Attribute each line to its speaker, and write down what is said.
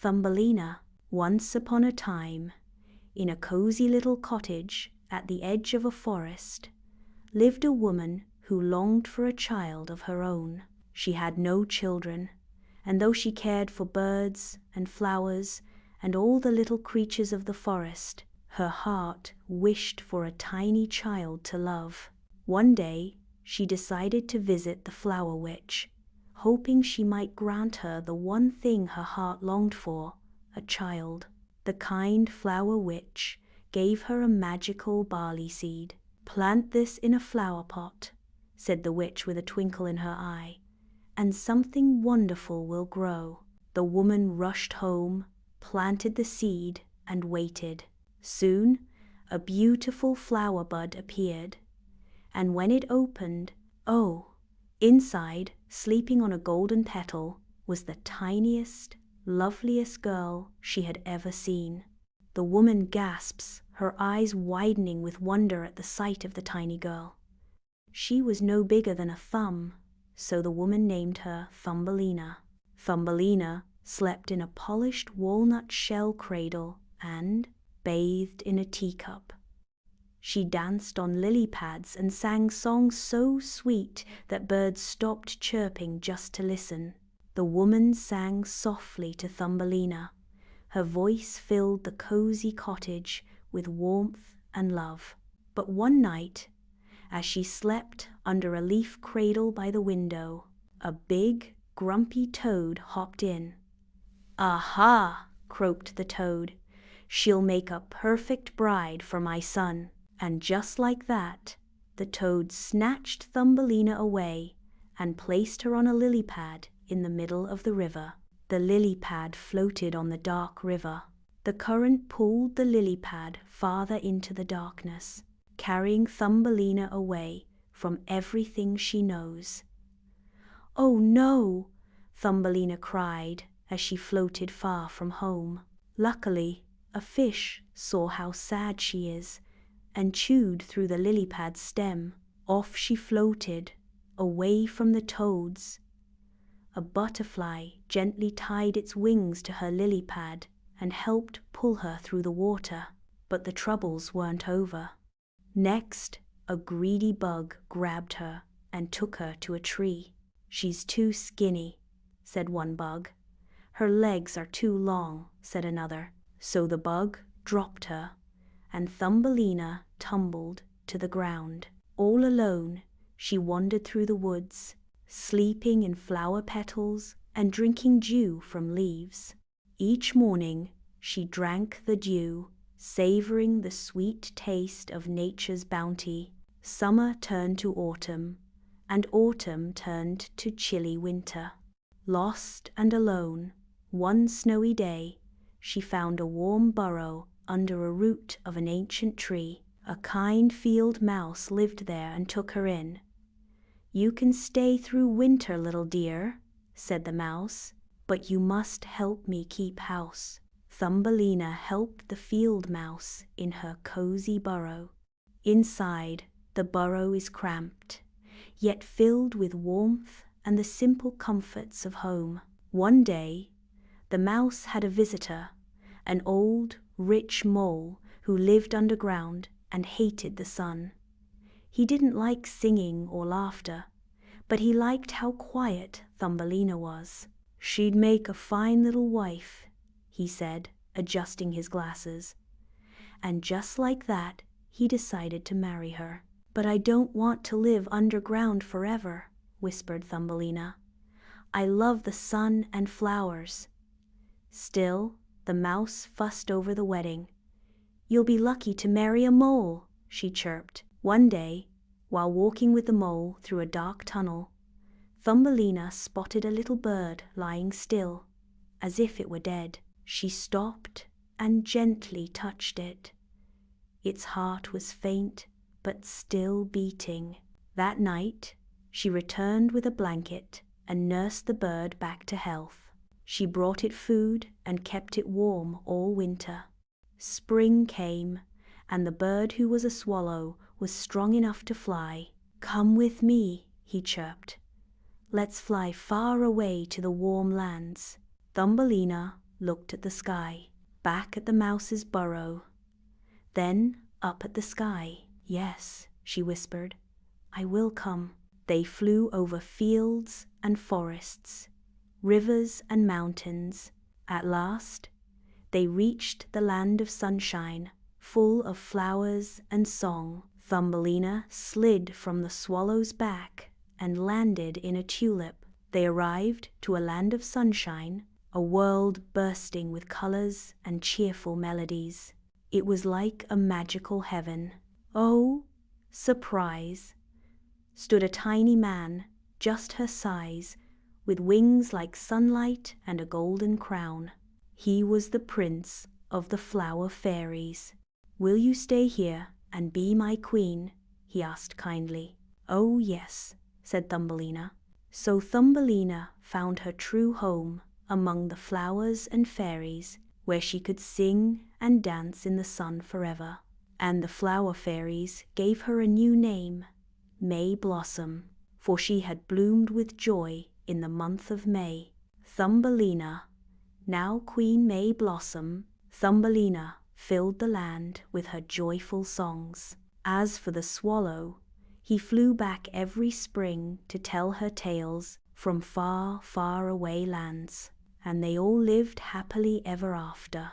Speaker 1: Thumbelina. Once upon a time, in a cozy little cottage at the edge of a forest, lived a woman who longed for a child of her own. She had no children, and though she cared for birds and flowers and all the little creatures of the forest, her heart wished for a tiny child to love. One day, she decided to visit the flower witch, hoping she might grant her the one thing her heart longed for, a child. The kind flower witch gave her a magical barley seed. "Plant this in a flower pot," said the witch with a twinkle in her eye, "and something wonderful will grow." The woman rushed home, planted the seed, and waited. Soon, a beautiful flower bud appeared, and when it opened, oh, inside, sleeping on a golden petal, was the tiniest, loveliest girl she had ever seen. The woman gasps, her eyes widening with wonder at the sight of the tiny girl. She was no bigger than a thumb, so the woman named her Thumbelina. Thumbelina slept in a polished walnut shell cradle and bathed in a teacup. She danced on lily pads and sang songs so sweet that birds stopped chirping just to listen. The woman sang softly to Thumbelina. Her voice filled the cozy cottage with warmth and love. But one night, as she slept under a leaf cradle by the window, a big, grumpy toad hopped in. "Aha!" croaked the toad. "She'll make a perfect bride for my son." And just like that, the toad snatched Thumbelina away and placed her on a lily pad in the middle of the river. The lily pad floated on the dark river. The current pulled the lily pad farther into the darkness, carrying Thumbelina away from everything she knows. "Oh no!" Thumbelina cried as she floated far from home. Luckily, a fish saw how sad she is and chewed through the lily pad's stem. Off she floated, away from the toads. A butterfly gently tied its wings to her lily pad and helped pull her through the water. But the troubles weren't over. Next, a greedy bug grabbed her and took her to a tree. "She's too skinny," said one bug. "Her legs are too long," said another. So the bug dropped her, and Thumbelina tumbled to the ground. All alone, she wandered through the woods, sleeping in flower petals and drinking dew from leaves. Each morning, she drank the dew, savoring the sweet taste of nature's bounty. Summer turned to autumn, and autumn turned to chilly winter. Lost and alone, one snowy day, she found a warm burrow under a root of an ancient tree. A kind field mouse lived there and took her in. "You can stay through winter, little dear," said the mouse, "but you must help me keep house." Thumbelina helped the field mouse in her cozy burrow. Inside, the burrow is cramped, yet filled with warmth and the simple comforts of home. One day, the mouse had a visitor, an old, rich mole who lived underground and hated the sun. He didn't like singing or laughter, but he liked how quiet Thumbelina was. "She'd make a fine little wife," he said, adjusting his glasses. And just like that, he decided to marry her. "But I don't want to live underground forever," whispered Thumbelina. "I love the sun and flowers." Still, the mouse fussed over the wedding. "You'll be lucky to marry a mole," she chirped. One day, while walking with the mole through a dark tunnel, Thumbelina spotted a little bird lying still, as if it were dead. She stopped and gently touched it. Its heart was faint, but still beating. That night, she returned with a blanket and nursed the bird back to health. She brought it food and kept it warm all winter. Spring came, and the bird, who was a swallow, was strong enough to fly. "Come with me," he chirped. "Let's fly far away to the warm lands." Thumbelina, looked at the sky, back at the mouse's burrow, then up at the sky. "Yes," she whispered, "I will come." They flew over fields and forests, rivers and mountains. At last, they reached the land of sunshine, full of flowers and song. Thumbelina slid from the swallow's back and landed in a tulip. They arrived to a land of sunshine, a world bursting with colors and cheerful melodies. It was like a magical heaven. Oh, surprise! Stood a tiny man, just her size, with wings like sunlight and a golden crown. He was the prince of the flower fairies. "Will you stay here and be my queen?" he asked kindly. "Oh, yes," said Thumbelina. So Thumbelina found her true home among the flowers and fairies, where she could sing and dance in the sun forever. And the flower fairies gave her a new name, May Blossom, for she had bloomed with joy in the month of May. Thumbelina, now Queen May Blossom, Thumbelina filled the land with her joyful songs. As for the swallow, he flew back every spring to tell her tales from far, far away lands, and they all lived happily ever after.